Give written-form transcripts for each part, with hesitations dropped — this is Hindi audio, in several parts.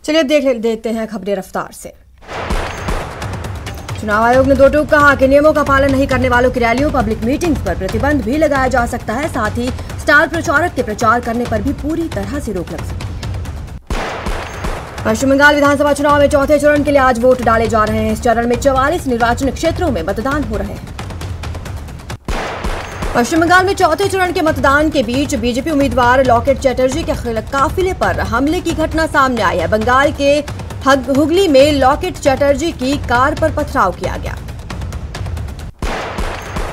चलिए देखते हैं खबरें रफ्तार से। चुनाव आयोग ने दो टूक कहा कि नियमों का पालन नहीं करने वालों की रैलियों, पब्लिक मीटिंग्स पर प्रतिबंध भी लगाया जा सकता है। साथ ही स्टार प्रचारक के प्रचार करने पर भी पूरी तरह से रोक लग सकती है। पश्चिम बंगाल विधानसभा चुनाव में चौथे चरण के लिए आज वोट डाले जा रहे हैं। इस चरण में 44 निर्वाचन क्षेत्रों में मतदान हो रहे हैं। पश्चिम बंगाल में चौथे चरण के मतदान के बीच बीजेपी उम्मीदवार लॉकेट चैटर्जी के काफिले पर हमले की घटना सामने आई है। बंगाल के हुगली में लॉकेट चैटर्जी की कार पर पथराव किया गया।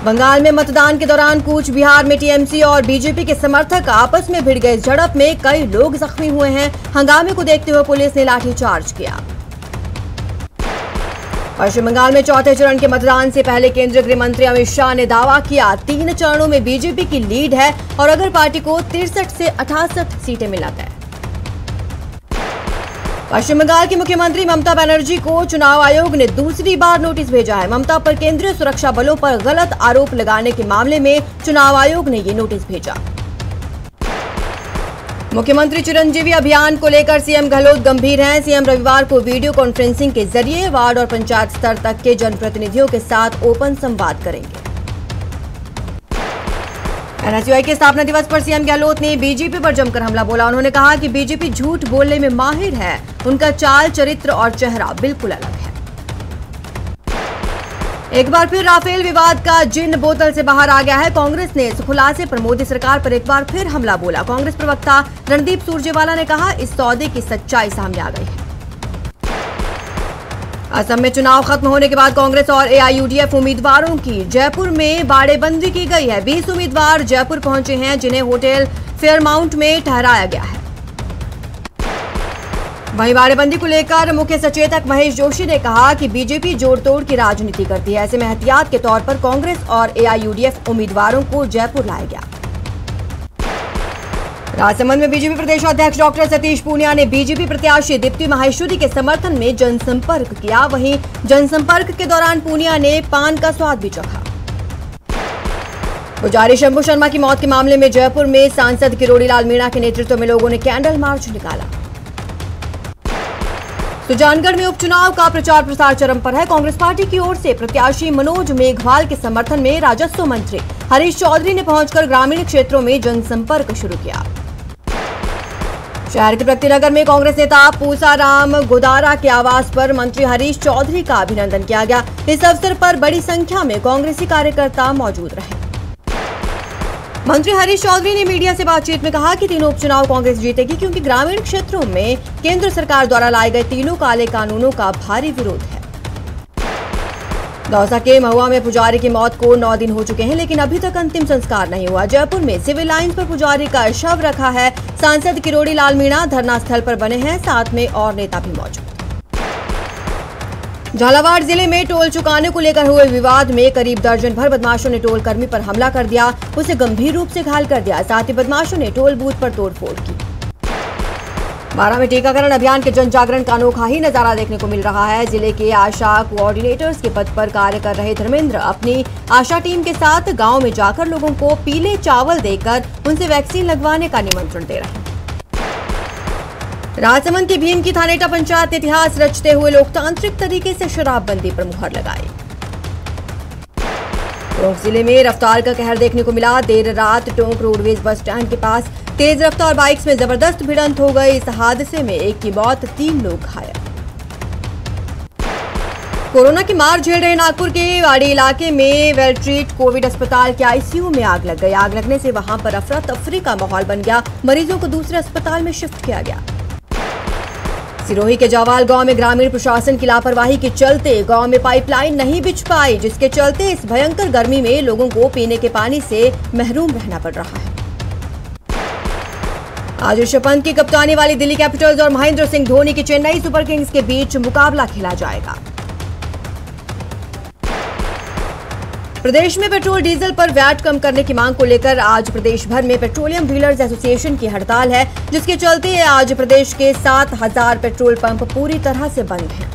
बंगाल में मतदान के दौरान कूच बिहार में टीएमसी और बीजेपी के समर्थक आपस में भिड़ गए। इस झड़प में कई लोग जख्मी हुए हैं। हंगामे को देखते हुए पुलिस ने लाठीचार्ज किया। पश्चिम बंगाल में चौथे चरण के मतदान से पहले केंद्रीय गृह मंत्री अमित शाह ने दावा किया 3 चरणों में बीजेपी की लीड है और अगर पार्टी को 63 से 68 सीटें मिला है। पश्चिम बंगाल की मुख्यमंत्री ममता बनर्जी को चुनाव आयोग ने दूसरी बार नोटिस भेजा है। ममता पर केंद्रीय सुरक्षा बलों पर गलत आरोप लगाने के मामले में चुनाव आयोग ने ये नोटिस भेजा। मुख्यमंत्री चिरंजीवी अभियान को लेकर सीएम गहलोत गंभीर हैं। सीएम रविवार को वीडियो कॉन्फ्रेंसिंग के जरिए वार्ड और पंचायत स्तर तक के जनप्रतिनिधियों के साथ ओपन संवाद करेंगे। एनएसयूआई के स्थापना दिवस पर सीएम गहलोत ने बीजेपी पर जमकर हमला बोला। उन्होंने कहा कि बीजेपी झूठ बोलने में माहिर है। उनका चाल चरित्र और चेहरा बिल्कुल अलग है। एक बार फिर राफेल विवाद का जिन बोतल से बाहर आ गया है। कांग्रेस ने इस खुलासे पर मोदी सरकार पर एक बार फिर हमला बोला। कांग्रेस प्रवक्ता रणदीप सुरजेवाला ने कहा इस सौदे की सच्चाई सामने आ गई है। असम में चुनाव खत्म होने के बाद कांग्रेस और एआईयूडीएफ उम्मीदवारों की जयपुर में बाड़ेबंदी की गई है। 20 उम्मीदवार जयपुर पहुंचे हैं जिन्हें होटल फेयरमाउंट में ठहराया गया है। वहीं बाड़ेबंदी को लेकर मुख्य सचेतक महेश जोशी ने कहा कि बीजेपी जोड़ तोड़ की राजनीति करती है। ऐसे में एहतियात के तौर पर कांग्रेस और एआईयूडीएफ उम्मीदवारों को जयपुर लाया गया। राजसमंद में बीजेपी प्रदेश अध्यक्ष डॉक्टर सतीश पूनिया ने बीजेपी प्रत्याशी दीप्ति माहेश्वरी के समर्थन में जनसंपर्क किया। वहीं जनसंपर्क के दौरान पूनिया ने पान का स्वाद भी चखा। पुजारी शंभू शर्मा की मौत के मामले में जयपुर में सांसद किरोड़ीलाल मीणा के नेतृत्व में लोगों ने कैंडल मार्च निकाला। सुजानगढ़ में उपचुनाव का प्रचार प्रसार चरम पर है। कांग्रेस पार्टी की ओर से प्रत्याशी मनोज मेघवाल के समर्थन में राजस्व मंत्री हरीश चौधरी ने पहुंचकर ग्रामीण क्षेत्रों में जनसंपर्क शुरू किया। शहर के प्रगतिनगर में कांग्रेस नेता पूसाराम गोदारा के आवास पर मंत्री हरीश चौधरी का अभिनंदन किया गया। इस अवसर पर बड़ी संख्या में कांग्रेसी कार्यकर्ता मौजूद रहे। मंत्री हरीश चौधरी ने मीडिया से बातचीत में कहा कि तीनों उपचुनाव कांग्रेस जीतेगी क्योंकि ग्रामीण क्षेत्रों में केंद्र सरकार द्वारा लाए गए तीनों काले कानूनों का भारी विरोध है। दौसा के महुआ में पुजारी की मौत को 9 दिन हो चुके हैं लेकिन अभी तक अंतिम संस्कार नहीं हुआ। जयपुर में सिविल लाइंस पर पुजारी का शव रखा है। सांसद किरोड़ीलाल मीणा धरना स्थल पर बने हैं, साथ में और नेता भी मौजूद। झालावाड़ जिले में टोल चुकाने को लेकर हुए विवाद में करीब दर्जन भर बदमाशों ने टोल कर्मी पर हमला कर दिया, उसे गंभीर रूप से घायल कर दिया। साथ ही बदमाशों ने टोल बूथ पर तोड़फोड़ की। बारां में टीकाकरण अभियान के जन जागरण का अनोखा ही नजारा देखने को मिल रहा है। जिले के आशा कोऑर्डिनेटर्स के पद पर कार्य कर रहे धर्मेंद्र अपनी आशा टीम के साथ गांव में जाकर लोगों को पीले चावल देकर उनसे वैक्सीन लगवाने का निमंत्रण दे रहे हैं। राजसमंद की भीम की थानेटा पंचायत ने इतिहास रचते हुए लोकतांत्रिक तरीके से शराबबंदी पर मुहर लगाई। टोंक जिले में रफ्तार का कहर देखने को मिला। देर रात टोंक रोडवेज बस स्टैंड के पास तेज रफ्तार बाइक्स में जबरदस्त भिड़ंत हो गई। इस हादसे में एक की मौत, 3 लोग घायल। कोरोना की मार झेल रहे नागपुर के वाड़ी इलाके में वेलट्रीट कोविड अस्पताल के आईसीयू में आग लग गई। आग लगने से वहां पर अफरा तफरी का माहौल बन गया। मरीजों को दूसरे अस्पताल में शिफ्ट किया गया। सिरोही के जावाल गांव में ग्रामीण प्रशासन की लापरवाही के चलते गांव में पाइपलाइन नहीं बिछ पाई, जिसके चलते इस भयंकर गर्मी में लोगों को पीने के पानी से महरूम रहना पड़ रहा है। आज ऋषभ पंत की कप्तानी वाली दिल्ली कैपिटल्स और महेंद्र सिंह धोनी की चेन्नई सुपर किंग्स के बीच मुकाबला खेला जाएगा। प्रदेश में पेट्रोल डीजल पर वैट कम करने की मांग को लेकर आज प्रदेश भर में पेट्रोलियम डीलर्स एसोसिएशन की हड़ताल है, जिसके चलते आज प्रदेश के 7000 पेट्रोल पंप पूरी तरह से बंद हैं।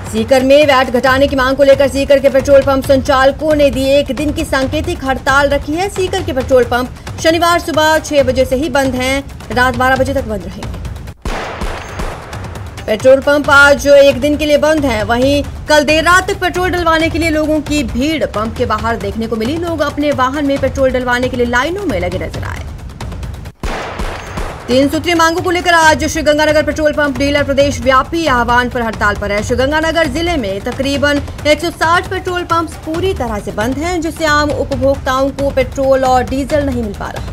सीकर में वैट घटाने की मांग को लेकर सीकर के पेट्रोल पंप संचालकों ने दी 1 दिन की सांकेतिक हड़ताल रखी है। सीकर के पेट्रोल पंप शनिवार सुबह 6 बजे से ही बंद हैं, रात 12 बजे तक बंद रहेंगे। पेट्रोल पंप आज एक दिन के लिए बंद हैं। वहीं कल देर रात तक पेट्रोल डलवाने के लिए लोगों की भीड़ पंप के बाहर देखने को मिली। लोग अपने वाहन में पेट्रोल डलवाने के लिए लाइनों में लगे नजर आए। 3 सूत्रीय मांगों को लेकर आज श्रीगंगानगर पेट्रोल पंप डीलर प्रदेश व्यापी आह्वान पर हड़ताल पर है। श्रीगंगानगर जिले में तकरीबन 160 पेट्रोल पंप पूरी तरह से बंद हैं, जिससे आम उपभोक्ताओं को पेट्रोल और डीजल नहीं मिल पा रहा।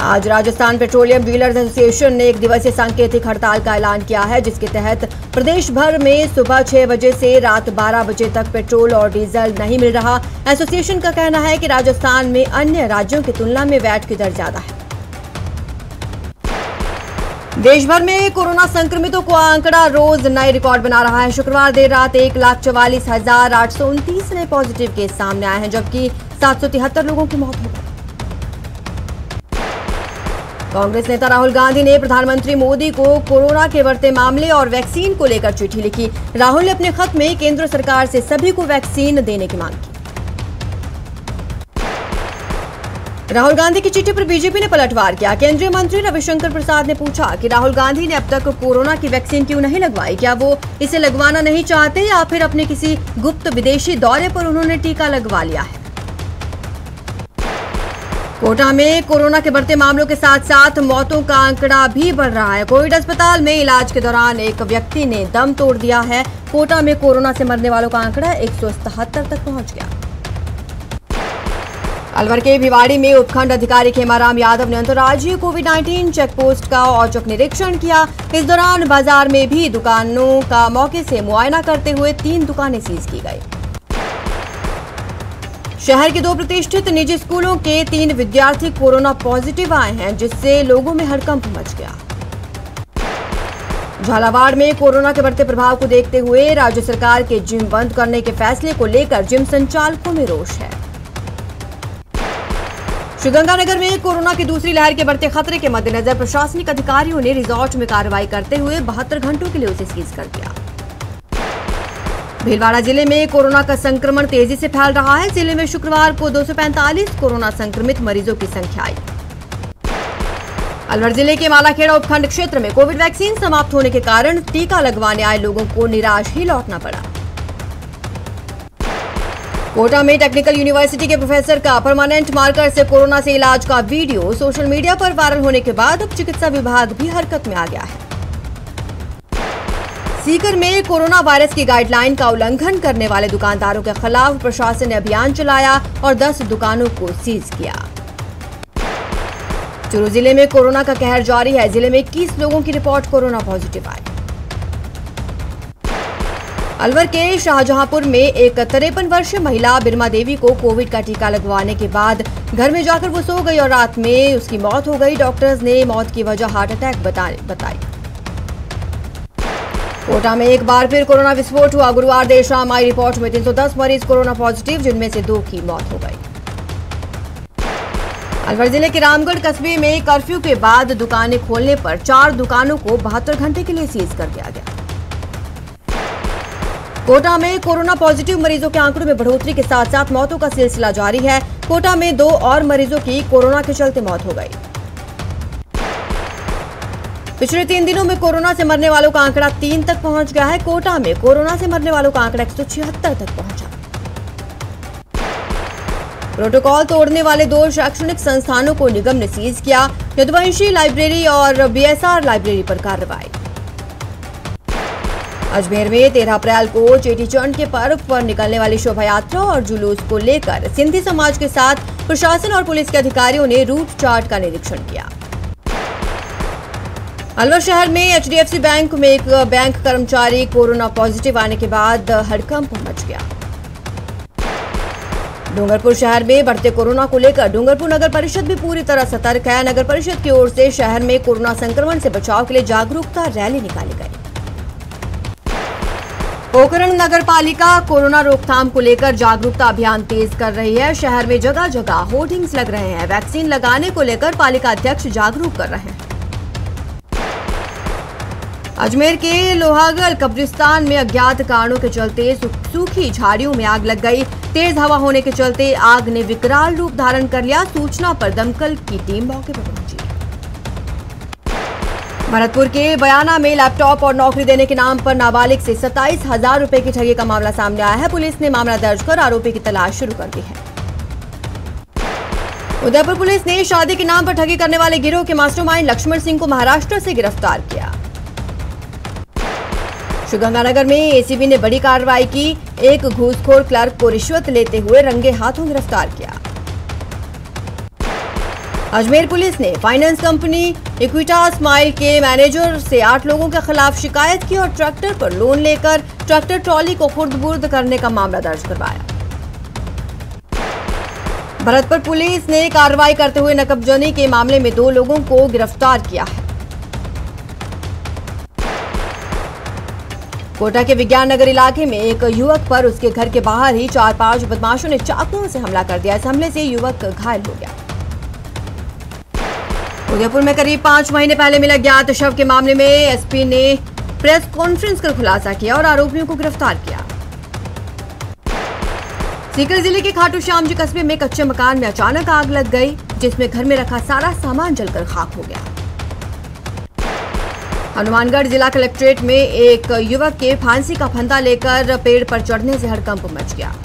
आज राजस्थान पेट्रोलियम डीलर्स एसोसिएशन ने एक दिवसीय सांकेतिक हड़ताल का ऐलान किया है, जिसके तहत प्रदेश भर में सुबह 6 बजे से रात 12 बजे तक पेट्रोल और डीजल नहीं मिल रहा। एसोसिएशन का कहना है कि राजस्थान में अन्य राज्यों की तुलना में वैट की दर ज्यादा है। देश भर में कोरोना संक्रमितों को आंकड़ा रोज नए रिकॉर्ड बना रहा है। शुक्रवार देर रात 1,44,829 नए पॉजिटिव केस सामने आए हैं, जबकि 773 लोगों की मौत हो गई। कांग्रेस नेता राहुल गांधी ने प्रधानमंत्री मोदी को कोरोना के बढ़ते मामले और वैक्सीन को लेकर चिट्ठी लिखी। राहुल ने अपने खत में केंद्र सरकार से सभी को वैक्सीन देने की मांग की। राहुल गांधी की चिट्ठी पर बीजेपी ने पलटवार किया। केंद्रीय मंत्री रविशंकर प्रसाद ने पूछा कि राहुल गांधी ने अब तक कोरोना की वैक्सीन क्यों नहीं लगवाई। क्या वो इसे लगवाना नहीं चाहते या फिर अपने किसी गुप्त विदेशी दौरे पर उन्होंने टीका लगवा लिया है। कोटा में कोरोना के बढ़ते मामलों के साथ साथ मौतों का आंकड़ा भी बढ़ रहा है। कोविड अस्पताल में इलाज के दौरान एक व्यक्ति ने दम तोड़ दिया है। कोटा में कोरोना से मरने वालों का आंकड़ा 177 तक पहुंच गया। अलवर के भिवाड़ी में उपखंड अधिकारी खेमाराम यादव ने अंतर्राज्यीय कोविड-19 चेकपोस्ट का औचक निरीक्षण किया। इस दौरान बाजार में भी दुकानों का मौके से मुआयना करते हुए 3 दुकानें सीज की गई। शहर के 2 प्रतिष्ठित निजी स्कूलों के 3 विद्यार्थी कोरोना पॉजिटिव आए हैं, जिससे लोगों में हड़कंप मच गया। झालावाड़ में कोरोना के बढ़ते प्रभाव को देखते हुए राज्य सरकार के जिम बंद करने के फैसले को लेकर जिम संचालकों में रोष है। श्रीगंगानगर में कोरोना की दूसरी लहर के बढ़ते खतरे के मद्देनजर प्रशासनिक अधिकारियों ने रिजॉर्ट में कार्रवाई करते हुए 72 घंटों के लिए उसे सीज कर दिया। भीलवाड़ा जिले में कोरोना का संक्रमण तेजी से फैल रहा है। जिले में शुक्रवार को 245 कोरोना संक्रमित मरीजों की संख्या आई। अलवर जिले के मालाखेड़ा उपखंड क्षेत्र में कोविड वैक्सीन समाप्त होने के कारण टीका लगवाने आए लोगों को निराश ही लौटना पड़ा। कोटा में टेक्निकल यूनिवर्सिटी के प्रोफेसर का परमानेंट मार्कर से कोरोना से इलाज का वीडियो सोशल मीडिया पर वायरल होने के बाद अब चिकित्सा विभाग भी हरकत में आ गया है। सीकर में कोरोना वायरस की गाइडलाइन का उल्लंघन करने वाले दुकानदारों के खिलाफ प्रशासन ने अभियान चलाया और 10 दुकानों को सीज किया। चूरू जिले में कोरोना का कहर जारी है। जिले में 21 लोगों की रिपोर्ट कोरोना पॉजिटिव आई। अलवर के शाहजहांपुर में एक 53 वर्षीय महिला बिरमा देवी को कोविड का टीका लगवाने के बाद घर में जाकर वो सो गई और रात में उसकी मौत हो गई। डॉक्टर्स ने मौत की वजह हार्ट अटैक बताई। कोटा में एक बार फिर कोरोना विस्फोट हुआ। गुरुवार देर शाम आई रिपोर्ट में 310 मरीज कोरोना पॉजिटिव, जिनमें से 2 की मौत हो गई। अलवर जिले के रामगढ़ कस्बे में कर्फ्यू के बाद दुकानें खोलने पर 4 दुकानों को 72 घंटे के लिए सीज कर दिया गया। कोटा में कोरोना पॉजिटिव मरीजों के आंकड़ों में बढ़ोतरी के साथ साथ मौतों का सिलसिला जारी है। कोटा में 2 और मरीजों की कोरोना के चलते मौत हो गई। पिछले 3 दिनों में कोरोना से मरने वालों का आंकड़ा 3 तक पहुंच गया है। कोटा में कोरोना से मरने वालों का आंकड़ा 176 तक पहुंचा। प्रोटोकॉल तोड़ने वाले 2 शैक्षणिक संस्थानों को निगम ने सीज किया। यदुवंशी लाइब्रेरी और बीएसआर लाइब्रेरी पर कार्रवाई। अजमेर में 13 अप्रैल को चेटीचंड के पर्व पर निकलने वाली शोभा यात्रा और जुलूस को लेकर सिंधी समाज के साथ प्रशासन और पुलिस के अधिकारियों ने रूट चार्ट का निरीक्षण किया। अलवर शहर में एचडीएफसी बैंक में एक बैंक कर्मचारी कोरोना पॉजिटिव आने के बाद हड़कंप मच गया। डूंगरपुर शहर में बढ़ते कोरोना को लेकर डूंगरपुर नगर परिषद भी पूरी तरह सतर्क है। नगर परिषद की ओर से शहर में कोरोना संक्रमण से बचाव के लिए जागरूकता रैली निकाली गई। पोखरण नगर पालिका कोरोना रोकथाम को लेकर जागरूकता अभियान तेज कर रही है। शहर में जगह जगह होर्डिंग्स लग रहे हैं। वैक्सीन लगाने को लेकर पालिका अध्यक्ष जागरूक कर रहे हैं। अजमेर के लोहागल कब्रिस्तान में अज्ञात कारणों के चलते सूखी झाड़ियों में आग लग गई। तेज हवा होने के चलते आग ने विकराल रूप धारण कर लिया। सूचना पर दमकल की टीम मौके पर पहुंची। भरतपुर के बयाना में लैपटॉप और नौकरी देने के नाम पर नाबालिग से 27,000 रुपए की ठगी का मामला सामने आया है। पुलिस ने मामला दर्ज कर आरोपी की तलाश शुरू कर दी है। उदयपुर पुलिस ने शादी के नाम पर ठगी करने वाले गिरोह के मास्टरमाइंड लक्ष्मण सिंह को महाराष्ट्र से गिरफ्तार किया। श्रीगंगानगर में एसीबी ने बड़ी कार्रवाई की। एक घूसखोर क्लर्क को रिश्वत लेते हुए रंगे हाथों गिरफ्तार किया। अजमेर पुलिस ने फाइनेंस कंपनी इक्विटा स्माइल के मैनेजर से 8 लोगों के खिलाफ शिकायत की और ट्रैक्टर पर लोन लेकर ट्रैक्टर ट्रॉली को खुर्द-बुर्द करने का मामला दर्ज करवाया। भरतपुर पुलिस ने कार्रवाई करते हुए नकबजनी के मामले में 2 लोगों को गिरफ्तार किया है। कोटा के विज्ञान नगर इलाके में एक युवक पर उसके घर के बाहर ही 4-5 बदमाशों ने चाकुओं से हमला कर दिया। इस हमले से युवक घायल हो गया। उदयपुर में करीब 5 महीने पहले मिला ज्ञात शव के मामले में एसपी ने प्रेस कॉन्फ्रेंस कर खुलासा किया और आरोपियों को गिरफ्तार किया। सीकर जिले के खाटू श्याम जी कस्बे में कच्चे मकान में अचानक आग लग गई, जिसमें घर में रखा सारा सामान जलकर खाक हो गया। हनुमानगढ़ जिला कलेक्ट्रेट में एक युवक के फांसी का फंदा लेकर पेड़ पर चढ़ने से हड़कंप मच गया।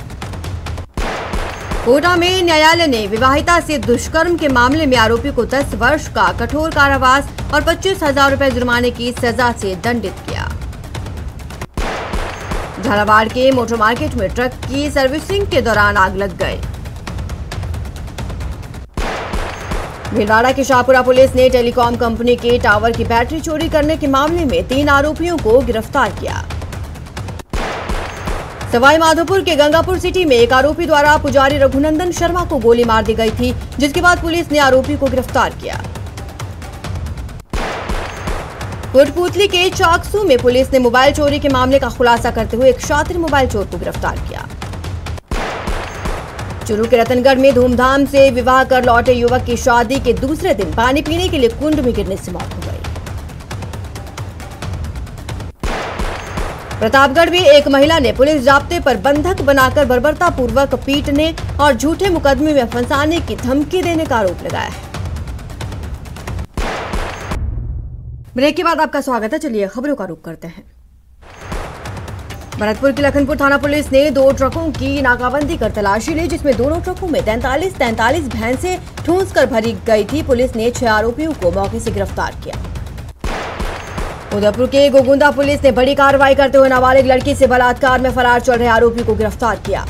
कोटा में न्यायालय ने विवाहिता से दुष्कर्म के मामले में आरोपी को 10 वर्ष का कठोर कारावास और 25,000 रुपए जुर्माने की सजा से दंडित किया। झालावाड़ के मोटर मार्केट में ट्रक की सर्विसिंग के दौरान आग लग गई। भीलवाड़ा की शाहपुरा पुलिस ने टेलीकॉम कंपनी के टावर की बैटरी चोरी करने के मामले में 3 आरोपियों को गिरफ्तार किया। सवाई माधोपुर के गंगापुर सिटी में एक आरोपी द्वारा पुजारी रघुनंदन शर्मा को गोली मार दी गई थी, जिसके बाद पुलिस ने आरोपी को गिरफ्तार किया। कोटपूतली के चाकसू में पुलिस ने मोबाइल चोरी के मामले का खुलासा करते हुए एक शातिर मोबाइल चोर को गिरफ्तार किया। चूरू के रतनगढ़ में धूमधाम से विवाह कर लौटे युवक की शादी के दूसरे दिन पानी पीने के लिए कुंड में गिरने से मौत हो गई। प्रतापगढ़ में एक महिला ने पुलिस जाब्ते पर बंधक बनाकर बर्बरतापूर्वक पीटने और झूठे मुकदमे में फंसाने की धमकी देने का आरोप लगाया है। ब्रेक के बाद आपका स्वागत है। चलिए खबरों का रुख करते हैं। भरतपुर की लखनपुर थाना पुलिस ने 2 ट्रकों की नाकाबंदी कर तलाशी ली, जिसमें दोनों ट्रकों में 43 भैंसें ठूंस कर भरी गई थी। पुलिस ने 6 आरोपियों को मौके से गिरफ्तार किया। उदयपुर के गोगुंदा पुलिस ने बड़ी कार्रवाई करते हुए नाबालिग लड़की से बलात्कार में फरार चल रहे आरोपी को गिरफ्तार किया।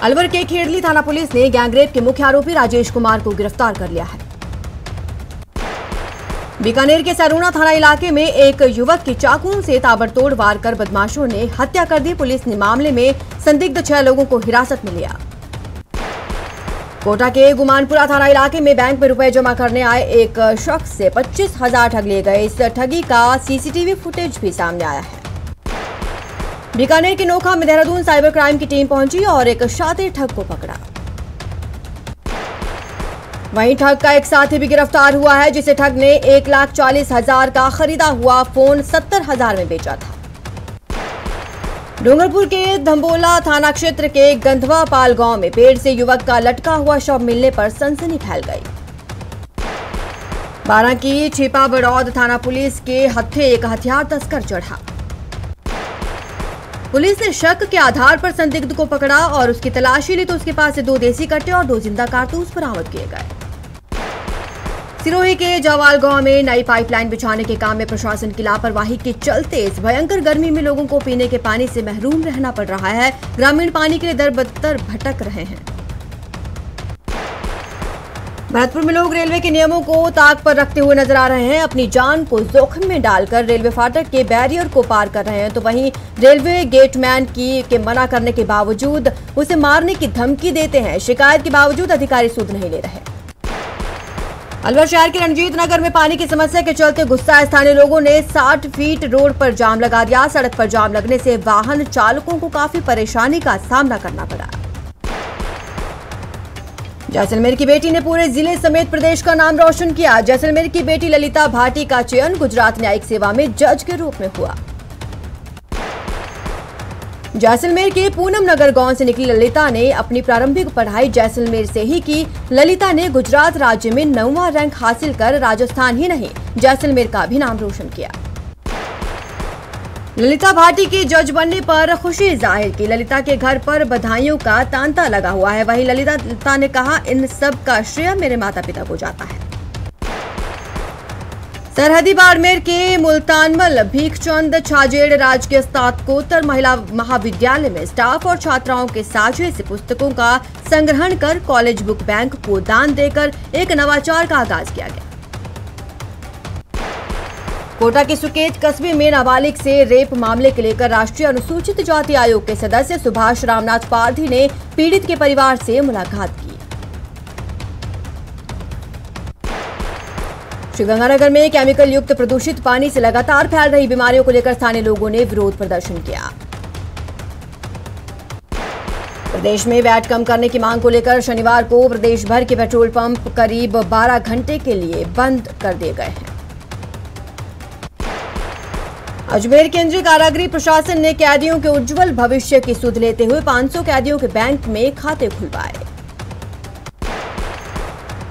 अलवर के खेड़ली थाना पुलिस ने गैंगरेप के मुख्य आरोपी राजेश कुमार को गिरफ्तार कर लिया है। बीकानेर के सरूणा थाना इलाके में एक युवक की चाकुओं से ताबड़तोड़ वार कर बदमाशों ने हत्या कर दी। पुलिस ने मामले में संदिग्ध 6 लोगों को हिरासत में लिया। कोटा के गुमानपुरा थाना इलाके में बैंक में रुपए जमा करने आए एक शख्स से 25,000 ठग लिए गए। इस ठगी का सीसीटीवी फुटेज भी सामने आया है। बीकानेर के नोखा में देहरादून साइबर क्राइम की टीम पहुंची और एक शातिर ठग को पकड़ा। वहीं ठग का एक साथी भी गिरफ्तार हुआ है, जिसे ठग ने 1,40,000 का खरीदा हुआ फोन 70,000 में बेचा था। डूंगरपुर के धंबोला थाना क्षेत्र के गंधवापाल गांव में पेड़ से युवक का लटका हुआ शव मिलने पर सनसनी फैल गई। बारां की छिपा बड़ौद थाना पुलिस के हत्थे एक हथियार तस्कर चढ़ा। पुलिस ने शक के आधार पर संदिग्ध को पकड़ा और उसकी तलाशी ली तो उसके पास से 2 देसी कट्टे और 2 जिंदा कारतूस बरामद किए गए। सिरोही के जवाल गांव में नई पाइपलाइन बिछाने के काम में प्रशासन की लापरवाही के चलते इस भयंकर गर्मी में लोगों को पीने के पानी से महरूम रहना पड़ रहा है। ग्रामीण पानी के लिए दर-बदर भटक रहे हैं। भरतपुर में लोग रेलवे के नियमों को ताक पर रखते हुए नजर आ रहे हैं। अपनी जान को जोखिम में डालकर रेलवे फाटक के बैरियर को पार कर रहे हैं, तो वहीं रेलवे गेटमैन के मना करने के बावजूद उसे मारने की धमकी देते हैं। शिकायत के बावजूद अधिकारी सुध नहीं ले रहे। अलवर शहर के रणजीत नगर में पानी की समस्या के चलते गुस्साए स्थानीय लोगों ने 60 फीट रोड पर जाम लगा दिया। सड़क पर जाम लगने से वाहन चालकों को काफी परेशानी का सामना करना पड़ा। जैसलमेर की बेटी ने पूरे जिले समेत प्रदेश का नाम रोशन किया। जैसलमेर की बेटी ललिता भाटी का चयन गुजरात न्यायिक सेवा में जज के रूप में हुआ। जैसलमेर के पूनम नगर गांव से निकली ललिता ने अपनी प्रारंभिक पढ़ाई जैसलमेर से ही की। ललिता ने गुजरात राज्य में 9वां रैंक हासिल कर राजस्थान ही नहीं जैसलमेर का भी नाम रोशन किया। ललिता भाटी के जज बनने पर खुशी जाहिर की। ललिता के घर पर बधाइयों का तांता लगा हुआ है। वहीं ललिता ने कहा, इन सब का श्रेय मेरे माता पिता को जाता है। सरहदी बाड़मेर के मुल्तानमल भीखचंद छाजेड़ राजकीय स्नातकोत्तर महिला महाविद्यालय में स्टाफ और छात्राओं के साझे से पुस्तकों का संग्रहण कर कॉलेज बुक बैंक को दान देकर एक नवाचार का आगाज किया गया। कोटा के सुकेत कस्बे में नाबालिग से रेप मामले को लेकर राष्ट्रीय अनुसूचित जाति आयोग के सदस्य सुभाष रामनाथ पारधी ने पीड़ित के परिवार से मुलाकात की। श्रीगंगानगर में केमिकल युक्त प्रदूषित पानी से लगातार फैल रही बीमारियों को लेकर स्थानीय लोगों ने विरोध प्रदर्शन किया। प्रदेश में वैट कम करने की मांग को लेकर शनिवार को प्रदेश भर के पेट्रोल पंप करीब 12 घंटे के लिए बंद कर दिए गए हैं। अजमेर केंद्रीय कारागृह प्रशासन ने कैदियों के उज्जवल भविष्य की सुध लेते हुए 500 कैदियों के बैंक में खाते खुलवाए।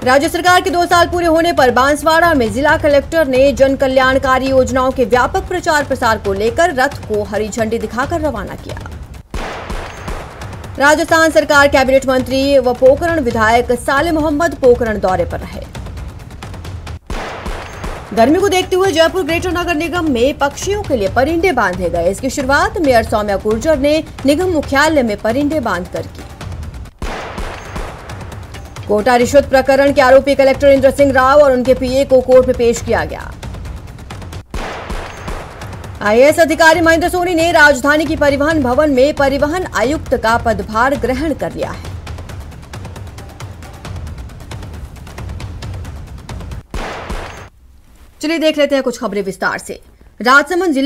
राज्य सरकार के 2 साल पूरे होने पर बांसवाड़ा में जिला कलेक्टर ने जन कल्याणकारी योजनाओं के व्यापक प्रचार प्रसार को लेकर रथ को हरी झंडी दिखाकर रवाना किया। राजस्थान सरकार कैबिनेट मंत्री व पोखरण विधायक साले मोहम्मद पोखरण दौरे पर रहे। गर्मी को देखते हुए जयपुर ग्रेटर नगर निगम में पक्षियों के लिए परिंदे बांधे गए। इसकी शुरुआत मेयर सौम्या गुर्जर ने निगम मुख्यालय में परिंदे बांधकर की। कोटा रिश्वत प्रकरण के आरोपी कलेक्टर इंद्र सिंह राव और उनके पीए को कोर्ट में पेश किया गया। आईएएस अधिकारी महेंद्र सोनी ने राजधानी की परिवहन भवन में परिवहन आयुक्त का पदभार ग्रहण कर लिया है। चलिए देख लेते हैं कुछ खबरें विस्तार से। राजसमंद जिले